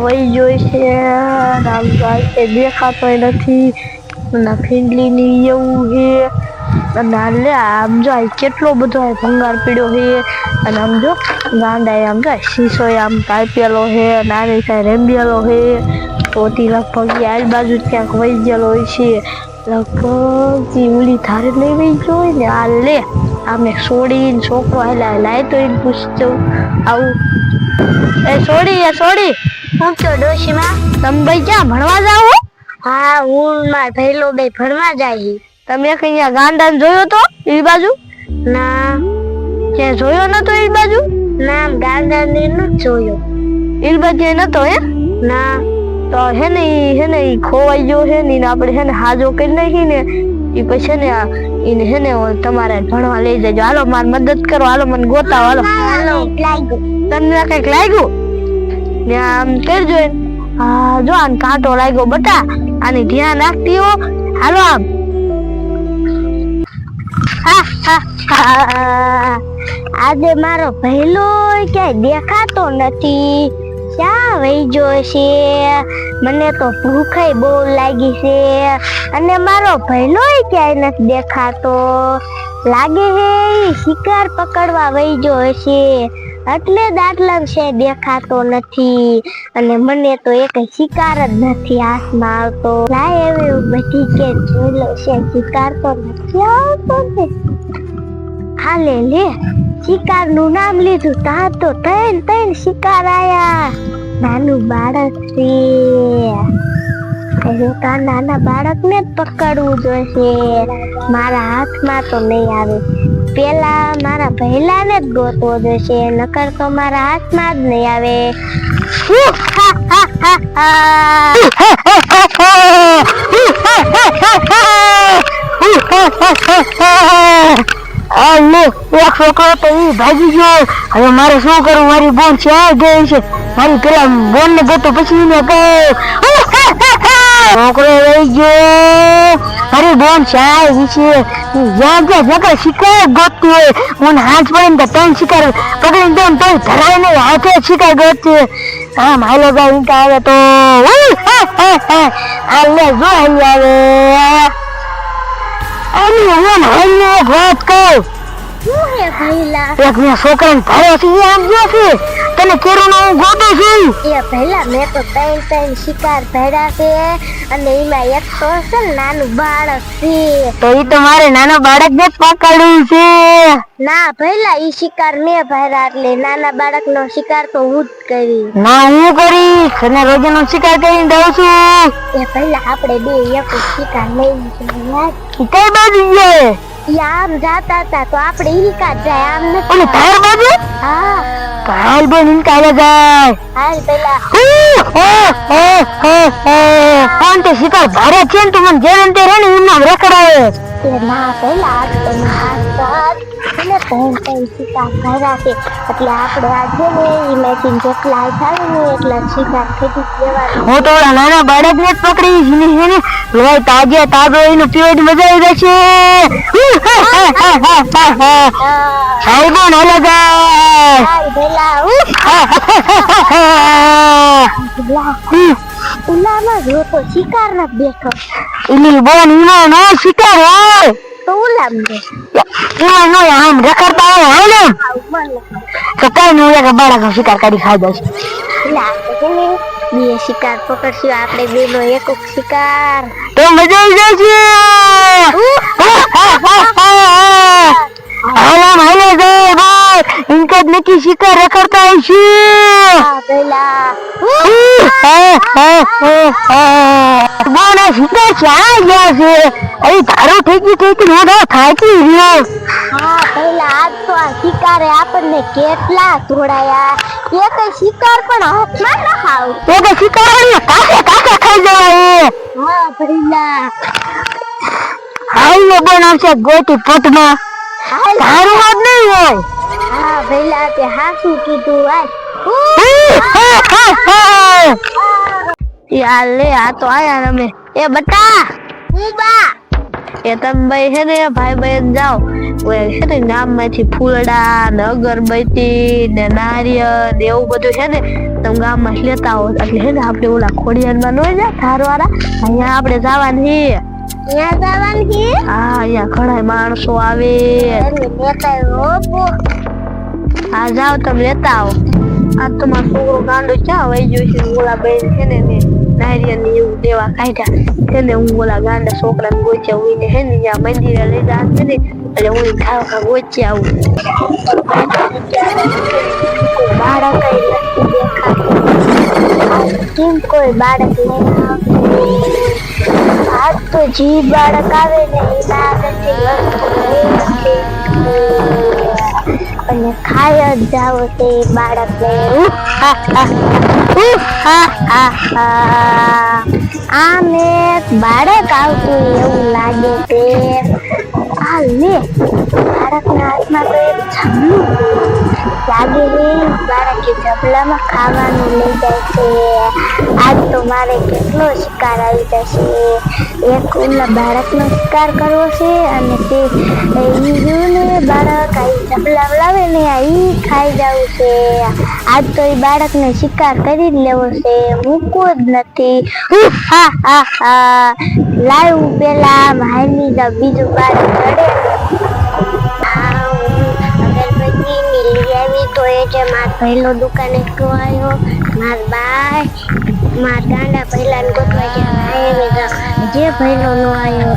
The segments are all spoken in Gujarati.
વહી જોઈ છે આમ તો દેખાતો નથી ના ફીંડલીની એવું છે અને લે આમ જો કેટલો બધો ભંગાર પીડ્યો છે અને આમ જો ગાંડા આમ જો શીશો આમ કાપેલો છે નાની સાઈ રેમ્બેલો છે તોતી લગભગ આ બાજુ ક્યાંક વહી ગયેલો હોય છે લગભગ ઉલી ધારે લઈ વહી ગયો ને આ લે આમે છોડીને છોકરો હાલા લાય તો એને પૂછતો આવું એ છોડી હું તો ડોશીમાં તમે ભાઈ ક્યાં ભણવા જાવ હા હું માર ભઈલો બે ભણવા જાય તમે કઈ ગાંડા જોયો તો એ બાજુ ના ક્યાં જોયો નતો એ બાજુ ના ગાંડા ને ન જોયો એ બાજુ નતો હે ના તો હે ને ખોવાઈ ગયો છે ને આપણે હે ને હાજો કરી નાખી ને એ પછી ને એને હે ને તમારે ભણવા લઈ જજો હાલો મારી મદદ કરો હાલો મને ગોતાવો હાલો લાગ્યું તમને કઈક લાગ્યું ને આમ કરજો હા જો આને કાંટો લાગ્યો બટા આની ધ્યાન રાખતી હો હાલો આમ આજે મારો ભઈલો ક્યાંય દેખાતો નથી ક્યાં વહી ગયો છે મને તો ભૂખ બહુ લાગી છે અને મારો ભઈલો ક્યાંય નથી દેખાતો લાગે છે શિકાર પકડવા વહી ગયો છે એટલે દાટલા છે દેખાતો નથી અને મને તો એક શિકાર જ નથી હાથમાં આવતો લાય એવું બધી કે જોઈ છે શિકાર તો નથી આવતો ને હાલે લે શિકાર નું નામ લીધું તા તો ત્રણ શિકાર આયા નાનું બાળક છે નાના બાળક ને જ પકડવું જોઈશે મારા હાથમાં તો નહીં આવે પેલા મારા ભઈલા ને જ ગોતવો જોઈશે નકર તો મારા હાથમાં જ નહીં આવે એક છોકરો તો ઈ ભાગી ગયો હવે મારે શું કરવું મારી બોન ક્યાં ગઈ છે મારી પેલા બોન ને ગોતો પછી ને છોકરો રહી ગયો મારી બોન ક્યાં છે જ્યાં જ્યાં શિકાર ગોતતી હોય હું હાથ પડીને તો ત્રણ શિકાર પકડીને દઉં તો ધરાય નહીં હાથે શિકાર ગોતતી આમ હાલો ભાઈ ઈંકા આવે તો હાલે જો હાલી આવે હું એક વાત કહું એક મેં છોકરાને ભાડે છે આમ ગયો છે તને કેરું હું ગોતો છું એ પહેલા મેં તો ત્રણ શિકાર ભર્યા છે અને એમાં એક તો છે નાનું બાળક છે તો ઈ તો મારે નાના બાળક ને પકડવું છે ના પહેલા ઈ શિકાર મેં ભર્યા એટલે નાના બાળક નો શિકાર તો હું જ કરી ના હું કરીશ અને રોજ નો શિકાર કરીને દઉં છું એ પહેલા આપણે બે એક શિકાર લઈ લીધો કઈ બાજુ છે આમ જાતા હતા તો આપણે ઈલકા જાય આમ નથી ઓલી તાર બાજુ હા કાલ બેન ઈલકા જાય હાલ પેલા પણ તે શિકાર ભારે છે ને તું મને જેમ તે રે ને એમ નામ રેકડાવે ના પેલા આજ તો અને ત્રણ શિકાર ભર્યા છે એટલે આપણે આજે ને ઇમેજિન જેટલા થાય ને એટલા શિકાર ખેતી લેવાનું હું તો નાના બાળક ને જ પકડીશ ને લોહી તાજે તાજો એનું પીવા મજા આવી જશે સાહેબ હાલો ઉલામાં જો તો શિકાર ન બેઠો એની બોન ઈનો નો શિકાર હોય તો ઉલામ દે ઈનો નો આમ રખડતા હોય ને તો કઈ નું એક બાળક શિકાર કરી ખાઈ જશે બે શિકાર પકડશું આપણે બે નો એક શિકાર તો મજા આવી જશે હાલો જાય ભાઈ ઇનકા નક્કી શિકાર રખડતા હશે પેલા બોના શિકાર ક્યાં ગયા છે અહીં તારો ઠેકી રોડા થાકી રહ્યો હા પેલા આજ તો આ શિકારે આપણને કેટલા ધોડાયા એક શિકાર પણ હાથમાં ન ખાવ એક શિકાર કાકે ખાઈ જવાય હા પેલા હાલ બોન આવશે ગોટી પોટમાં તારું વાત નહીં હોય હા પેલા તે હાસું કીધું યાર લે આ તો આયા રમે એ બટા હું બા એ તમે ભાઈ છે ને ભાઈ બહેન જાઓ છે ને ગામમાંથી ફૂલડા ને અગરબત્તી ને નારિયેળ ને એવું બધું છે ને તમે ગામમાં લેતા આવો એટલે છે ને આપણે ઓલા ખોડિયારમાં નો જાય ધારવાળા અહીંયા આપણે જવાનું છે હા અહીંયા ઘણા માણસો આવે હા જાઓ તમે લેતા આવો આ તો મારો છોકરો ગાંડો ક્યાં વહી ગયો છે ઓલા બેન છે ને નારિયેળ ને એવું દેવા કાઢ્યા છે ને હું ઓલા ગાંડા છોકરાને ગોચ્યા ઉઈને છે ને ત્યાં મંદિરે લઈ જા છે ને એટલે હું ખાવા ગોચ્યા આવું બાળક કેમ કોઈ બાળક નહીં આજ તો જી બાળક આવે ને એના અને ખાય જ જાવ તે બાળકને આમ એક બાળક આવતું એવું લાગે છે આ લે બાળકના હાથમાં તો એક જમલું લાગે છે બાળકે જમલામાં ખાવાનું લઈ જાય છે આજ તો મારે કેટલો શિકાર આવી જશે એક ઓલા બાળકનો શિકાર કરવો છે અને તે બાળક જમલા લાવે ને ઈ ખાઈ જવું છે આજ તો એ બાળકને શિકાર કરી જ લેવો છે મૂકવો જ નથી લાવ પેલા હાલી જાવ બીજું બાળક ચડે અગરબત્તી લઈ આવી તો એ જે માર પહેલો દુકાને આવ્યો માર બાય માર ગાંડા પહેલા ગોતવા ગયા જે પહેલો નો આવ્યો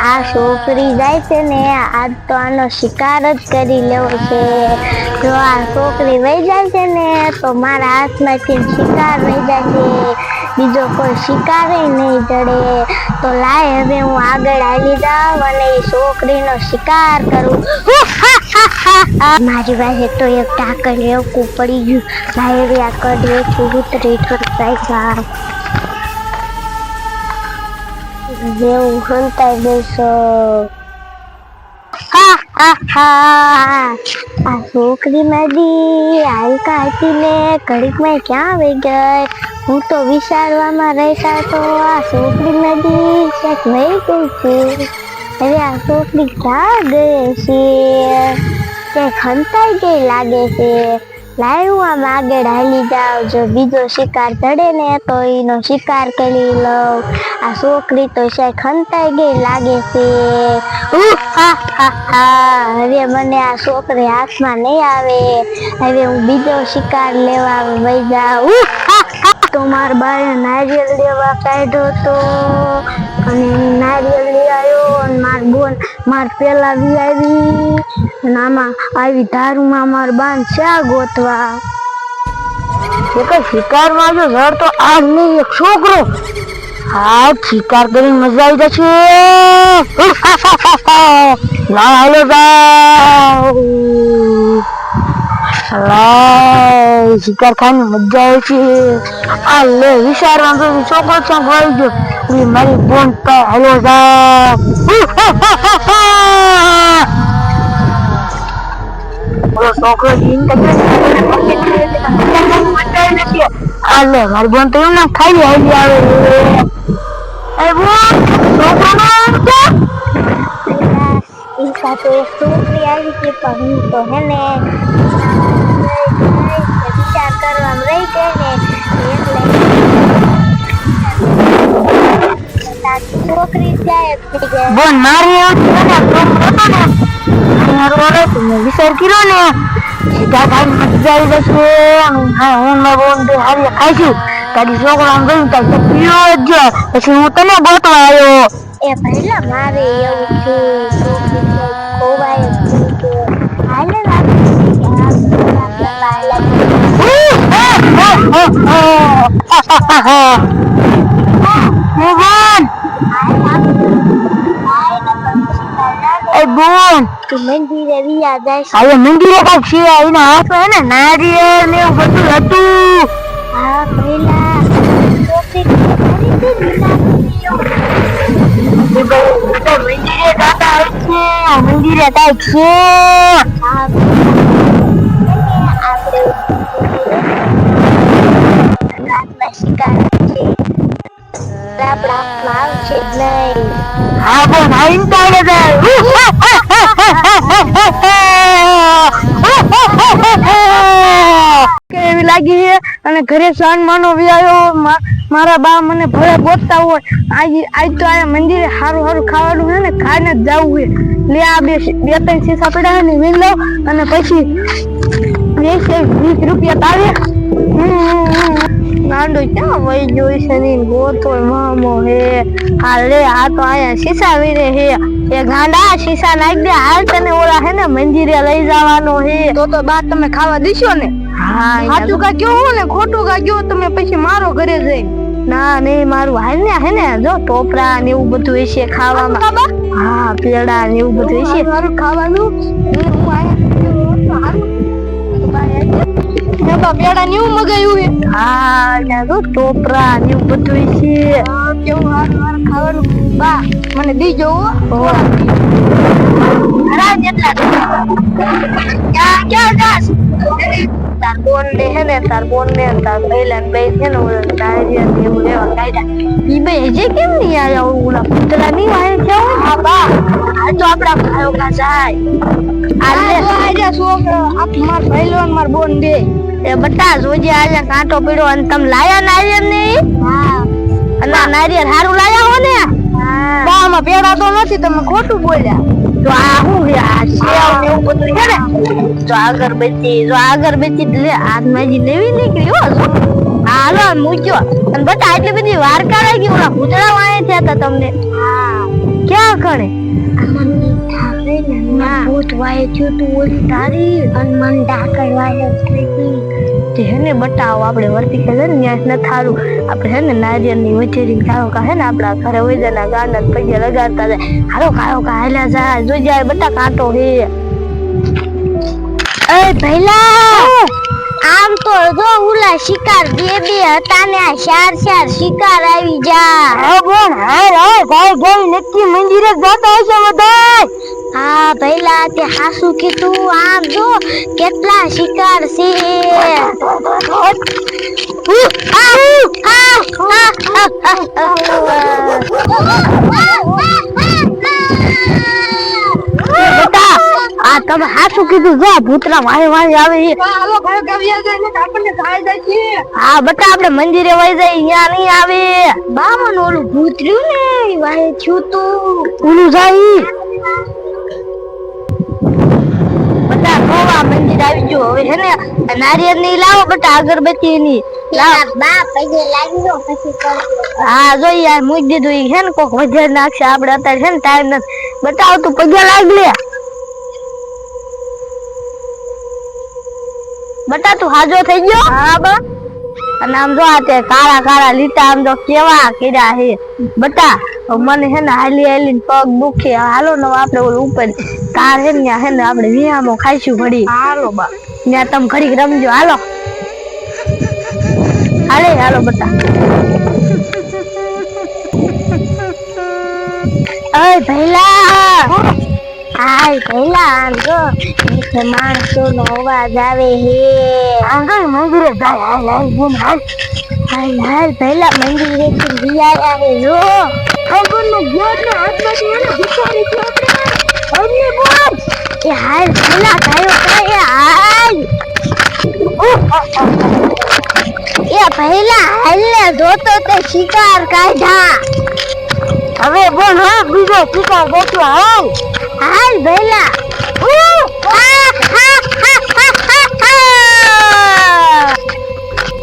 આ છોકરી જાય છે ને આજ તો આનો શિકાર જ કરી લેવો છે જો આ છોકરી વહી જાય છે ને તો મારા હાથમાંથી શિકાર વહી જશે બીજો કોઈ શિકાર નહીં જડે તો લાય હવે હું આગળ આવી જાઉં અને એ છોકરીનો શિકાર કરું મારી પાસે તો એક ટાકર એવું પડી ગયું લાય હવે આ કડી ઉતરી જાય જેવું હંતાઈ દેશો આ છોકરી મારી હાલકા હતી ને ઘડીકમાં ક્યાં આવી ગઈ હું તો વિચારવામાં રહેતા તો આ છોકરી મારી ક્યાંક વહી ગઈ છે હવે આ છોકરી ક્યાં ગઈ છે ક્યાંક હંતાઈ ગઈ લાગે છે લાય હું આમ આગળ હાલી જાઉં જો બીજો શિકાર ચડે ને તો એનો શિકાર કરી લઉં આ છોકરી તો શાયદ ખંતાઈ ગઈ લાગે છે હવે મને આ છોકરી હાથમાં નહીં આવે હવે હું બીજો શિકાર લેવા વહી જાઉં તો મારા બાએ નારિયેળ લેવા કાઢ્યો તો અને નારિયેળ લઈ આવ્યો અને માર બોન માર પેલા વી આવી અને આમાં આવી ધારુમાં માર બાન શા ગોતવા એક શિકારમાં જો જડ તો આ નહીં એક છોકરો હા શિકાર કરી મજા આવી જશે ના હાલો જાઓ શિકાર ખાવાની મજા આવે છે આ લે વિચારવાનું છોકરો ક્યાંક વળી ગયો મારી બોન હાલો જાઓ છોકરો લે મારી બોન તો એમ ના ખાઈ આવી આવે છોકરી આવી ગઈ પણ હું તો હે ને વિચાર કરવામાં રહી ગઈ ને એટલે છોકરી જાય બોન મારી વિચાર કર્યો ને સીધા ખાઈ મજા આવી જશે હું બોન હારી ખાઈશું તારી છોકરા આમ ગયું તારી પીવો જ પછી હું તને ગોતવા આવ્યો એ પહેલા મારે એવું થયું છોકરી ખોવાય હાલે બોન તું મંદિરે વિયા જાય હવે મંદિરે કાંઈક છે એના હાથમાં હે ને નારિયેળ ને એવું બધું હતું હા પેલા મંદિરે કાંઈક છે આપણે છે જ નહીં. હા બોન આઈન તાળે કેવી લાગી છે અને ઘરે સાન માનો વ્યાયો મારા બા મને ભલે ગોતતા હોય આજ તો આ મંદિરે હારું હારું ખાવાનું છે ને ખાઈને જ જવું છે. લે આ બે ત્રણ શીશા પડ્યા ને વીણ લઉં અને પછી 20 રૂપિયા તારે નાંડો ક્યાં વહી જોઈ છે ને ગોતો મામો હે. હા લે આ તો અહીંયા શીશા વીરે હે એ ગાંડા શીશા નાખી દે હાલ તને ઓલા હે ને મંદિરે લઈ જવાનો હે. તો બા તમે ખાવા દીશો ને? હા સાચું કા કયો ને ખોટું કા કયો તમે પછી મારો ઘરે જઈ. ના નહીં મારું હાલ ને હે ને જો ટોપરા ને એવું બધું હશે ખાવામાં. હા પેડા ને એવું બધું હશે મારું ખાવાનું. પેડા ને એવું મગાયું હે. હા ત્યાં તો ટોપરા ને એવું બધું હશે. કેવું હારું હારું ખાવાનું બા મને દીજો. ક્યાં જાસ? તાર બોન ને હે ને તાર પહેલા બે છે ને ઓલા ડાયરિયા ને એવું લેવા કાઢ્યા. ઈ બે જે કેમ નહીં આયા ઓલા પુતળા નહીં આયા છે? હા બા આ તો આપડા ભાઈઓ કા જાય. આજે છોકરો આપ માર પહેલવાન માર બોન દે એ બટા જોજે આજે કાંટો પીડો અને તમે લાયા નારિયેળ નહીં? હા અને નારિયેળ હારું લાયા હો ને? હા બા માં પેડા તો નથી તમે ખોટું બોલ્યા. તો આ હું આ સેવ ને એવું બધું છે ને જો અગરબત્તી લે આત્માજી નવી નીકળી હો. હાલો મૂક્યો અને બટા એટલી બધી વાર કરાઈ ગઈ ઓલા ભૂતળા વાળે થયા હતા તમને. હા ક્યાં કણે? ભૂત વાય થયું તું ઓલી તારી અને મન ડાકર વાય થઈ ગઈ. તે હે ને બટાવો આપણે વર્તી કે છે ને ન્યાસ ન થારું આપણે હે ને નારિયેળ ની વચેરી ખાઓ કા હે ને આપડા ઘરે વૈજાના ગાંડા પગે લગાડતા જાય. હાલો ખાઓ કા હાલ્યા જાય જોઈ જાય બટા કાંટો હે. એ પહેલા આમ તો જો ઉલા શિકાર બે હતા ને આ ચાર શિકાર આવી જા. હા બોન હાલ ભાઈ નક્કી મંદિરે જતા હશે બધાય. હા પહેલા તે હાસુ કીધું આમ જો કેટલા શિકાર છે. આ તમે હાસુ કીધું જો ભૂતરા વાય આવે છે. હા બટા આપણે મંદિરે વઈ જાય અહીંયા નહીં આવે. બામન ઓલું ભૂત રહ્યું ને વાય થયું તું ઓલું જાય બટા ગોવા મંદિર આવી ગયો હવે હે ને નારિયેળ ની લાવો બટા અગરબત્તી ની લાવ. બા પગે લાગી ગયો પછી કરજો. હા જો યાર મૂકી દીધું ઈ હે ને કોક વધારે નાખશે આપણે અત્યારે છે ને ટાઈમ નથી. બતાવ તું પગે લાગ લે બટા તું હાજો થઈ ગયો. હા બા અને આમ જો આ તે કાળા લીટા આમ જો કેવા કર્યા હે બટા મને હે ને હાલી પગ દુખે. હાલો ને આપણે ઓલું ઉપર તાર હે ને આપણે વિયામો ખાઈશું ઘડી. હાલો બા ત્યાં તમે ઘડીક રમજો. હાલો હાલો બટા. ઓય પહેલા હાય પહેલા આમ જો માણસો નો અવાજ આવે હે. આમ તો મંદિરે જાય. હાલ બોન હાલ પહેલા મંદિરે થી વિયાયા હે જો. બોન નો ગોળ નો હાથમાંથી એને ભિખારી છે આપણે બોન એ હાલ પહેલા ગાયો કાય હાલ એ પહેલા હાલ ને જોતો તે શિકાર કાઢા. હવે બોન હા બીજો શિકાર ગોતો હાલ. હાલ